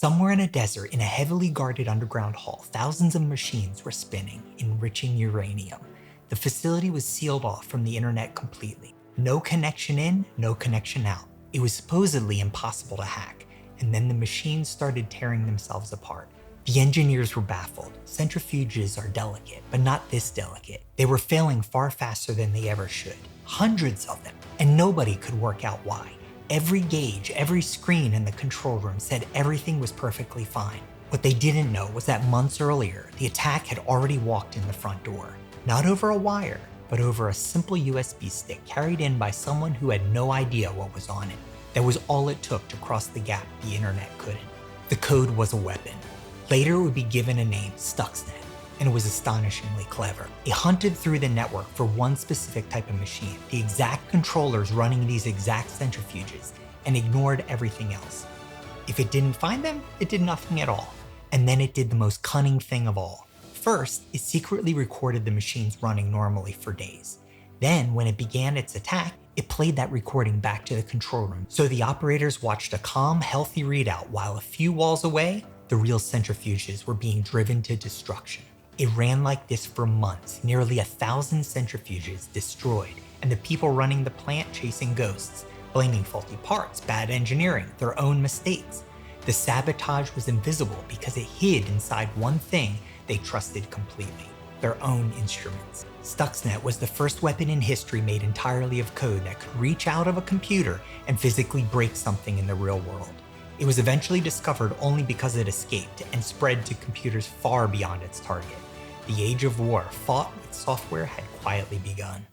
Somewhere in a desert, in a heavily guarded underground hall, thousands of machines were spinning, enriching uranium. The facility was sealed off from the internet completely. No connection in, no connection out. It was supposedly impossible to hack, and then the machines started tearing themselves apart. The engineers were baffled. Centrifuges are delicate, but not this delicate. They were failing far faster than they ever should. Hundreds of them, and nobody could work out why. Every gauge, every screen in the control room said everything was perfectly fine. What they didn't know was that months earlier, the attack had already walked in the front door. Not over a wire, but over a simple USB stick carried in by someone who had no idea what was on it. That was all it took to cross the gap the internet couldn't. The code was a weapon. Later it would be given a name, Stuxnet, and it was astonishingly clever. It hunted through the network for one specific type of machine, the exact controllers running these exact centrifuges, and ignored everything else. If it didn't find them, it did nothing at all. And then it did the most cunning thing of all. First, it secretly recorded the machines running normally for days. Then, when it began its attack, it played that recording back to the control room, so the operators watched a calm, healthy readout while a few walls away, the real centrifuges were being driven to destruction. It ran like this for months, nearly 1,000 centrifuges destroyed, and the people running the plant chasing ghosts, blaming faulty parts, bad engineering, their own mistakes. The sabotage was invisible because it hid inside one thing they trusted completely: their own instruments. Stuxnet was the first weapon in history made entirely of code that could reach out of a computer and physically break something in the real world. It was eventually discovered only because it escaped and spread to computers far beyond its target. The age of war fought with software had quietly begun.